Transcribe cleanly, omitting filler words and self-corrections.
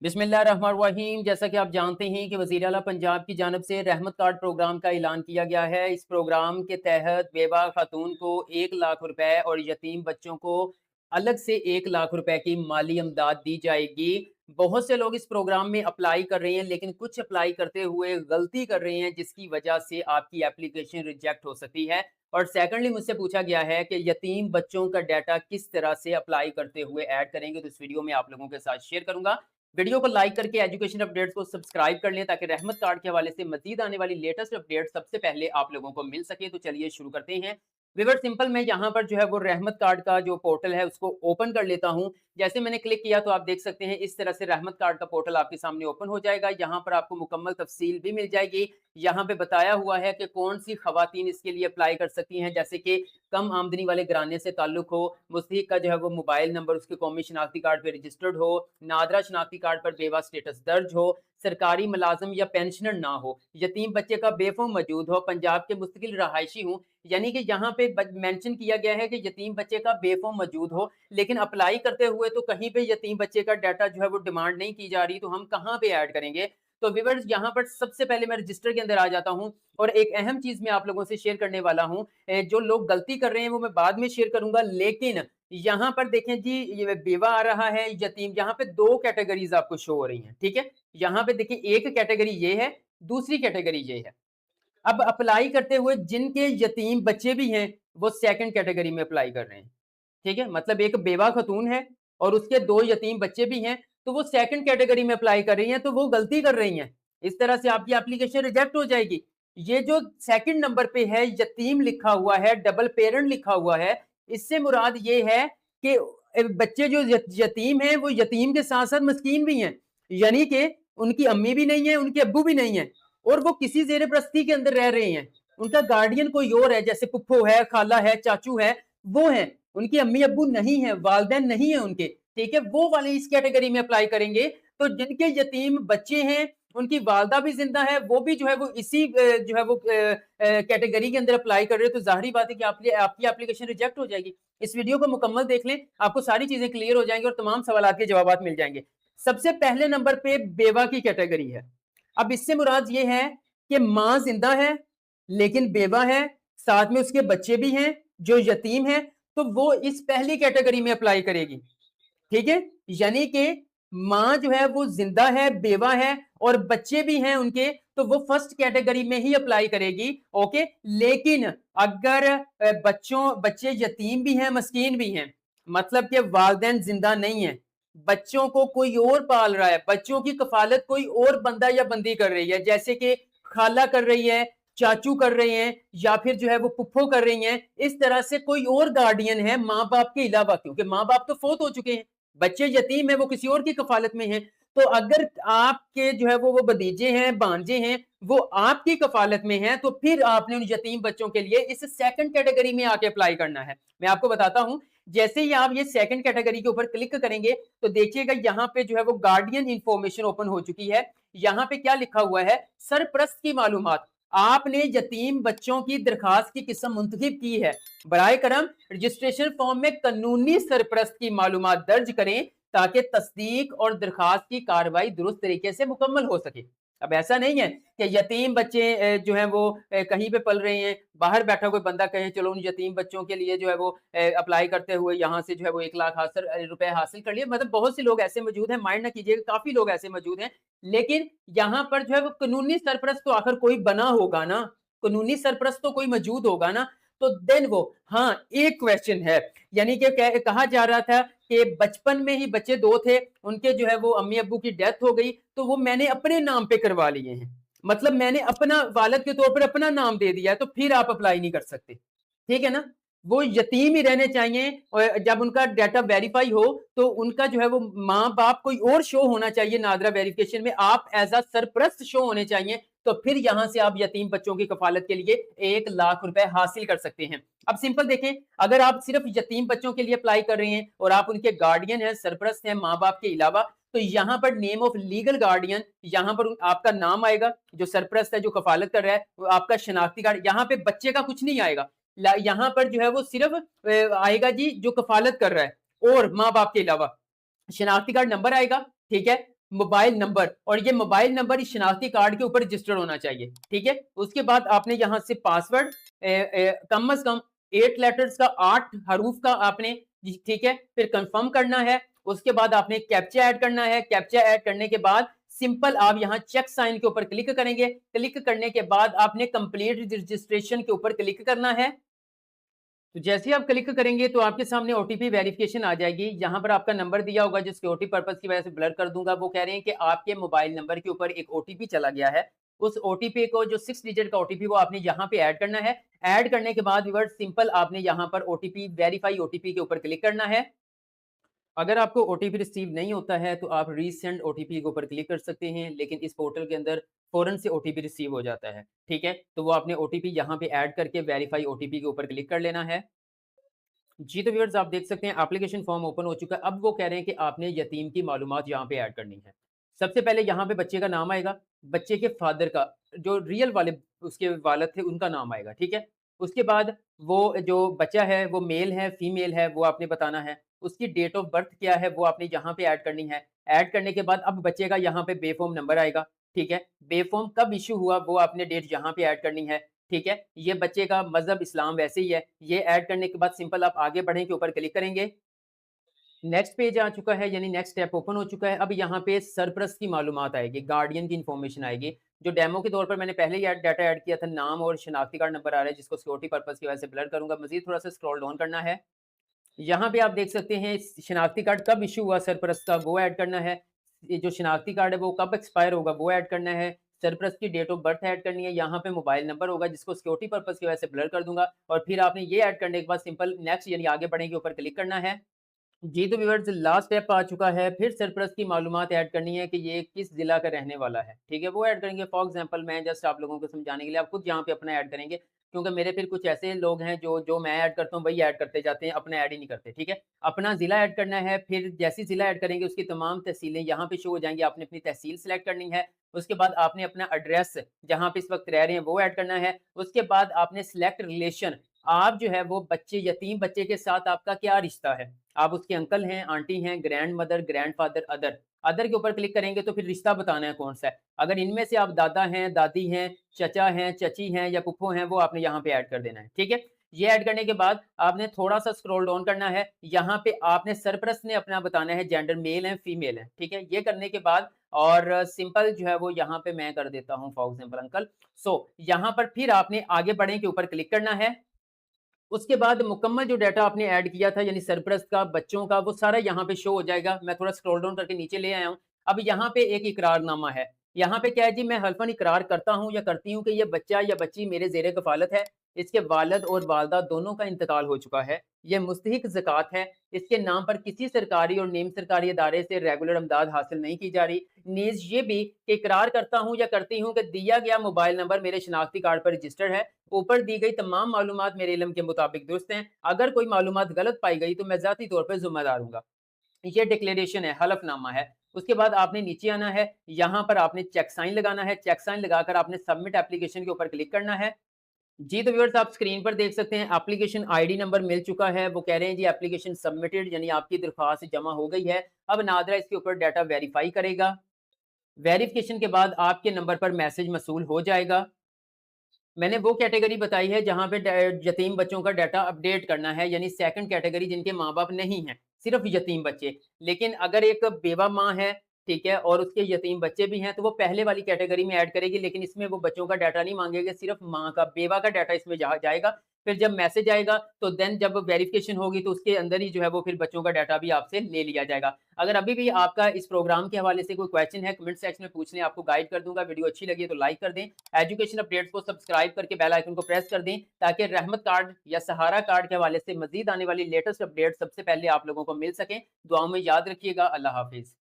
बिस्मिल्लाहिर्रहमानिर्रहीम। जैसा कि आप जानते हैं कि वज़ीर आला पंजाब की जानिब से रहमत कार्ड प्रोग्राम का ऐलान किया गया है। इस प्रोग्राम के तहत बेवा खातून को 1 लाख रुपए और यतीम बच्चों को अलग से 1 लाख रुपए की माली इमदाद दी जाएगी। बहुत से लोग इस प्रोग्राम में अप्लाई कर रहे हैं, लेकिन कुछ अप्लाई करते हुए गलती कर रहे हैं, जिसकी वजह से आपकी एप्लीकेशन रिजेक्ट हो सकती है। और सेकंडली मुझसे पूछा गया है कि यतीम बच्चों का डाटा किस तरह से अप्लाई करते हुए ऐड करेंगे, तो इस वीडियो में आप लोगों के साथ शेयर करूंगा। वीडियो को लाइक करके एजुकेशन अपडेट्स को सब्सक्राइब कर लें, ताकि रहमत कार्ड के हवाले से मजीद आने वाली लेटेस्ट अपडेट सबसे पहले आप लोगों को मिल सके। तो चलिए शुरू करते हैं। विवर सिंपल, मैं यहाँ पर जो है वो रहमत कार्ड का जो पोर्टल है उसको ओपन कर लेता हूँ। जैसे मैंने क्लिक किया तो आप देख सकते हैं इस तरह से रहमत कार्ड का पोर्टल आपके सामने ओपन हो जाएगा। यहाँ पर आपको मुकम्मल तफसील भी मिल जाएगी। यहाँ पे बताया हुआ है कि कौन सी खवातीन इसके लिए अप्लाई कर सकती हैं, जैसे कि कम आमदनी वाले घराने से ताल्लुक हो, मुस्तहिक का जो है वो मोबाइल नंबर उसके कौमी शनाख्ती कार्ड पे रजिस्टर्ड हो, नादरा शनाख्ती कार्ड पर बेवा स्टेटस दर्ज हो, सरकारी मुलाजिम या पेंशनर ना हो, यतीम बच्चे का बेफॉर्म मौजूद हो, पंजाब के मुस्तकिल रहायशी हूँ। यानी कि यहाँ पे मेंशन किया गया है कि यतीम बच्चे का बेफॉर्म मौजूद हो, लेकिन अप्लाई करते हुए तो कहीं पे यतीम बच्चे का डाटा जो है वो डिमांड नहीं की जा रही, तो हम कहाँ पे ऐड करेंगे? तो व्यूअर्स, यहाँ पर सबसे पहले मैं रजिस्टर के अंदर आ जाता हूँ और एक अहम चीज मैं आप लोगों से शेयर करने वाला हूँ। जो लोग गलती कर रहे हैं वो मैं बाद में शेयर करूंगा, लेकिन यहाँ पर देखें जी, ये बेवा आ रहा है, यतीम, यहाँ पे दो कैटेगरीज आपको शो हो रही हैं, ठीक है। यहाँ पे देखिए, एक कैटेगरी ये है, दूसरी कैटेगरी ये है। अब अप्लाई करते हुए जिनके यतीम बच्चे भी हैं, वो सेकंड कैटेगरी में अप्लाई कर रहे हैं, ठीक है। मतलब एक बेवा खतून है और उसके दो यतीम बच्चे भी हैं, तो वो सेकंड कैटेगरी में अप्लाई कर रही हैं, तो वो गलती कर रही हैं। इस तरह से आपकी एप्लीकेशन रिजेक्ट हो जाएगी। ये जो सेकंड नंबर पे है, यतीम लिखा हुआ है, डबल पेरेंट लिखा हुआ है, इससे मुराद ये है कि बच्चे जो यतीम हैं, वो यतीम के साथ साथ मस्कीन भी हैं। यानी कि उनकी अम्मी भी नहीं है, उनके अब्बू भी नहीं है, और वो किसी जेर प्रस्ती के अंदर रह रहे हैं। उनका गार्डियन कोई और है, जैसे पुप्पो है, खाला है, चाचू है, वो है। उनकी अम्मी अब्बू नहीं है, वालदैन नहीं है उनके, ठीक है। वो वाले इस कैटेगरी में अप्लाई करेंगे। तो जिनके यतीम बच्चे हैं, उनकी वालदा भी जिंदा है, वो भी जो है वो इसी जो है वो कैटेगरी के अंदर अप्लाई कर रहे हो, तो जाहिर बात है कि आपकी एप्लीकेशन रिजेक्ट हो जाएगी। इस वीडियो को मुकम्मल देख लें, आपको सारी चीजें क्लियर हो जाएंगी और तमाम सवाल के जवाब मिल जाएंगे। सबसे पहले नंबर पे बेवा की कैटेगरी है। अब इससे मुराद ये है कि मां जिंदा है लेकिन बेवा है, साथ में उसके बच्चे भी हैं जो यतीम है, तो वो इस पहली कैटेगरी में अप्लाई करेगी, ठीक है। यानी कि मां जो है वो जिंदा है, बेवा है और बच्चे भी हैं उनके, तो वो फर्स्ट कैटेगरी में ही अप्लाई करेगी, ओके। लेकिन अगर बच्चे यतीम भी हैं, मस्कीन भी हैं, मतलब कि वालिदैन जिंदा नहीं है, बच्चों को कोई और पाल रहा है, बच्चों की कफालत कोई और बंदा या बंदी कर रही है, जैसे कि खाला कर रही है, चाचू कर रहे हैं, या फिर जो है वो पुप्पो कर रही हैं, इस तरह से कोई और गार्डियन है माँ बाप के अलावा, क्योंकि माँ बाप तो फोत हो चुके हैं, बच्चे यतीम है, वो किसी और की कफालत में हैं। तो अगर आपके जो है वो भतीजे हैं, भांजे हैं, वो आपकी कफालत में हैं, तो फिर आपने उन यतीम बच्चों के लिए इस सेकंड कैटेगरी में आके अप्लाई करना है। मैं आपको बताता हूं, जैसे ही आप ये सेकंड कैटेगरी के ऊपर क्लिक करेंगे तो देखिएगा यहाँ पे जो है वो गार्डियन इंफॉर्मेशन ओपन हो चुकी है। यहाँ पे क्या लिखा हुआ है? सरप्रस्त की मालूमात। आपने यतीम बच्चों की दरखास्त की किस्म मुंतखब की है, बराए करम रजिस्ट्रेशन फॉर्म में कानूनी सरप्रस्त की मालूमात दर्ज करें, ताकि तस्दीक और दरखास्त की कार्रवाई दुरुस्त तरीके से मुकम्मल हो सके। अब ऐसा नहीं है कि यतीम बच्चे जो हैं वो कहीं पे पल रहे हैं, बाहर बैठा कोई बंदा कहे चलो उन यतीम बच्चों के लिए जो है वो अप्लाई करते हुए यहाँ से जो है वो 1 लाख रुपए हासिल कर लिए। मतलब बहुत से लोग ऐसे मौजूद हैं, माइंड ना कीजिएगा, काफी लोग ऐसे मौजूद हैं। लेकिन यहाँ पर जो है वो कानूनी सरपरस्त तो आखिर कोई बना होगा ना, कानूनी सरपरस्त तो कोई मौजूद होगा ना। तो देन वो, हाँ, एक क्वेश्चन है, यानी कि कहा जा रहा था कि बचपन में ही बच्चे दो थे, उनके जो है वो अम्मी अब्बू की डेथ हो गई, तो वो मैंने अपने नाम पे करवा लिए हैं। मतलब मैंने अपना वालिद के तौर पर अपना नाम दे दिया है, तो फिर आप अप्लाई नहीं कर सकते, ठीक है ना। वो यतीम ही रहने चाहिए, और जब उनका डाटा वेरीफाई हो तो उनका जो है वो माँ बाप कोई और शो होना चाहिए नादरा वेरिफिकेशन में, आप एज अ सरप्रस्त शो होने चाहिए, तो फिर यहां से आप यतीम बच्चों की कफालत के लिए 1 लाख रुपए हासिल कर सकते हैं। अब सिंपल देखें, अगर आप सिर्फ यतीम बच्चों के लिए अप्लाई कर रहे हैं और आप उनके गार्डियन हैं, सरप्रस्त हैं माँ बाप के अलावा, तो यहाँ पर नेम ऑफ लीगल गार्डियन, यहाँ पर आपका नाम आएगा, जो सरप्रस्त है जो कफालत कर रहा है, वो आपका शनाख्ती कार्ड, यहाँ पे बच्चे का कुछ नहीं आएगा। यहाँ पर जो है वो सिर्फ आएगा जी जो कफालत कर रहा है और माँ बाप के अलावा, शनाख्ती कार्ड नंबर आएगा, ठीक है। मोबाइल नंबर, और ये मोबाइल नंबर इस शनाख्ती कार्ड के ऊपर रजिस्टर्ड होना चाहिए, ठीक है। उसके बाद आपने यहाँ से पासवर्ड कम से कम 8 लेटर्स का, 8 हरूफ का आपने, ठीक है, फिर कंफर्म करना है। उसके बाद आपने कैप्चा ऐड करना है। कैप्चा ऐड करने के बाद सिंपल आप यहाँ चेक साइन के ऊपर क्लिक करेंगे। क्लिक करने के बाद आपने कंप्लीट रजिस्ट्रेशन के ऊपर क्लिक करना है। तो जैसे ही आप क्लिक करेंगे तो आपके सामने ओटीपी वेरिफिकेशन आ जाएगी। यहाँ पर आपका नंबर दिया होगा जो सिक्योरिटी पर्पस की वजह से ब्लर कर दूंगा। वो कह रहे हैं कि आपके मोबाइल नंबर के ऊपर एक ओटीपी चला गया है। उस ओटीपी को, जो 6 डिजिट का ओटीपी, वो आपने यहाँ पे ऐड करना है। ऐड करने के बाद व्यूअर्स सिंपल आपने यहाँ पर ओटीपी, वेरीफाई ओटीपी के ऊपर क्लिक करना है। अगर आपको ओटीपी रिसीव नहीं होता है तो आप रीसेंड ओटीपी के ऊपर क्लिक कर सकते हैं, लेकिन इस पोर्टल के अंदर फौरन से ओटीपी रिसीव हो जाता है, ठीक है। तो वो आपने ओटीपी यहाँ पे ऐड करके वेरीफाई ओटीपी के ऊपर क्लिक कर लेना है। जी, तो व्यूअर्स आप देख सकते हैं एप्लीकेशन फॉर्म ओपन हो चुका है। अब वो कह रहे हैं कि आपने यतीम की मालूमात यहाँ पे ऐड करनी है। सबसे पहले यहाँ पे बच्चे का नाम आएगा, बच्चे के फादर का, जो रियल वाले उसके वालिद थे उनका नाम आएगा, ठीक है। उसके बाद वो जो बच्चा है वो मेल है, फीमेल है, वो आपने बताना है। उसकी डेट ऑफ बर्थ क्या है वो आपने यहाँ पे ऐड करनी है। ऐड करने के बाद अब बच्चे का यहाँ पे बेफॉर्म नंबर आएगा, ठीक है। बेफॉर्म कब इश्यू हुआ वो आपने डेट यहाँ पे ऐड करनी है, ठीक है। ये बच्चे का मज़हब इस्लाम वैसे ही है। ये ऐड करने के बाद सिंपल आप आगे बढ़ें के ऊपर क्लिक करेंगे। नेक्स्ट पेज आ चुका है, यानी नेक्स्ट स्टेप ओपन हो चुका है। अब यहाँ पे सरपरस्त की मालूमात आएगी, गार्डियन की इन्फॉर्मेशन आएगी। जो डेमो के तौर पर मैंने पहले ही डाटा ऐड किया था, नाम और शनाख्ती कार्ड नंबर आ रहा है, जिसको सिक्योरिटी पर्पज़ की वजह से ब्लर करूँगा। मज़ीद थोड़ा-सा स्क्रॉल डाउन करना है। यहाँ पे आप देख सकते हैं शनाख्ती कार्ड कब इश्यू हुआ सरपरस्त का, वो ऐड करना है। ये जो शनाख्ती कार्ड है वो कब एक्सपायर होगा वो ऐड करना है। सरपरस्त की डेट ऑफ बर्थ ऐड करनी है। यहाँ पे मोबाइल नंबर होगा जिसको सिक्योरिटी पर्पज़ की वजह से ब्लर कर दूँगा, और फिर आपने ये ऐड करने के बाद सिंपल नेक्स्ट यानी आगे बढ़ने के ऊपर क्लिक करना है। जी, तो व्यूअर्स लास्ट स्टेप आ चुका है। फिर सरपरस्त की मालूमात ऐड करनी है कि ये किस ज़िला का रहने वाला है, ठीक है? वो ऐड करेंगे। फॉर एग्ज़ाम्पल मैं जस्ट आप लोगों को समझाने के लिए आप खुद यहाँ पे अपना ऐड करेंगे, क्योंकि मेरे फिर कुछ ऐसे लोग हैं जो जो मैं ऐड करता हूँ वही ऐड करते जाते हैं, अपना ऐड ही नहीं करते, ठीक है? अपना ज़िला ऐड करना है, फिर जैसे ही ज़िला ऐड करेंगे उसकी तमाम तहसीलें यहाँ पे शो हो जाएँगी। आपने अपनी तहसील सेलेक्ट करनी है। उसके बाद आपने अपना एड्रेस जहाँ पे इस वक़्त रह रहे हैं वो ऐड करना है। उसके बाद आपने सिलेक्ट रिलेशन, आप जो है वो बच्चे, यतीम बच्चे के साथ आपका क्या रिश्ता है? आप उसके अंकल हैं, आंटी हैं, ग्रैंडमदर, ग्रैंडफ़ादर, अदर। अदर के ऊपर क्लिक करेंगे तो फिर रिश्ता बताना है कौन-सा है। अगर इनमें से आप दादा हैं, दादी हैं, चचा हैं, चची हैं या फूफो हैं, वो आपने यहाँ पे ऐड कर देना है, ठीक है? ये ऐड करने के बाद आपने थोड़ा-सा स्क्रॉल डाउन करना है। यहाँ पे आपने सरपरस्त ने अपना बताना है जेंडर, मेल है, फीमेल है, ठीक है? ये करने के बाद और सिंपल जो है वो यहाँ पे मैं कर देता हूँ फॉर एग्ज़ाम्पल अंकल। यहाँ पर फिर आपने आगे बढ़ें के ऊपर क्लिक करना है। उसके बाद मुकम्मल जो डाटा आपने ऐड किया था यानी सरपरस्त का, बच्चों का, वो सारा यहाँ पे शो हो जाएगा। मैं थोड़ा स्क्रॉल डाउन करके नीचे ले आया हूँ। अब यहाँ पे एक इकरारनामा है। यहाँ पे क्या है जी, मैं हल्फ़न इकरार करता हूँ या करती हूँ कि ये बच्चा या बच्ची मेरे ज़ेरे कफ़ालत है। इसके वालिद और वालिदा दोनों का इंतकाल हो चुका है। ये मुस्तहिक ज़कात है। इसके नाम पर किसी सरकारी और निम सरकारी इदारे से रेगुलर इमदाद हासिल नहीं की जा रही। नीज़ ये भी कि इकरार करता हूँ या करती हूँ कि दिया गया मोबाइल नंबर मेरे शनाख्ती कार्ड पर रजिस्टर्ड है। ऊपर दी गई तमाम मालूमात मेरे इल्म के मुताबिक दुरुस्त हैं। अगर कोई मालूमात गलत पाई गई तो मैं ज़ाती तौर पे ज़िम्मेदार हूँगा। ये डिक्लेरेशन है, हलफनामा है। उसके बाद आपने नीचे आना है, यहाँ पर आपने चेक साइन लगाना है। चेक साइन लगाकर आपने सबमिट एप्लीकेशन के ऊपर क्लिक करना है। जी, तो व्यूअर्स आप स्क्रीन पर देख सकते हैं एप्लीकेशन आईडी नंबर मिल चुका है। वो कह रहे हैं जी एप्लीकेशन सबमिटेड, यानी आपकी दरख्वास्त जमा हो गई है। अब नादरा इसके ऊपर डाटा वेरीफाई करेगा। वेरिफिकेशन के बाद आपके नंबर पर मैसेज मसूल हो जाएगा। मैंने वो कैटेगरी बताई है जहाँ पे यतीम बच्चों का डाटा अपडेट करना है, यानी सेकंड कैटेगरी जिनके माँ-बाप नहीं हैं, सिर्फ़ यतीम बच्चे। लेकिन अगर एक बेवा माँ है, ठीक है, और उसके यतीम बच्चे भी हैं, तो वो पहले वाली कैटेगरी में ऐड करेगी, लेकिन इसमें वो बच्चों का डाटा नहीं माँगेगा, सिर्फ़ माँ का, बेवा का डाटा इसमें जाएगा। फिर जब मैसेज आएगा, तो देन जब वेरिफिकेशन होगी, तो उसके अंदर ही जो है वो फिर बच्चों का डाटा भी आपसे ले लिया जाएगा। अगर अभी भी आपका इस प्रोग्राम के हवाले से कोई क्वेश्चन है, कमेंट सेक्शन में पूछ लें, आपको गाइड कर दूँगा। वीडियो अच्छी लगी है तो लाइक कर दें। एजुकेशन अपडेट्स को सब्सक्राइब करके बेल आइकन को प्रेस कर दें, ताकि रहमत कार्ड या सहारा कार्ड के हवाले से मज़ीद आने वाली लेटेस्ट अपडेट सबसे पहले आप लोगों को मिल सकें। दुआओं में याद रखिएगा। अल्लाह हाफ़िज़।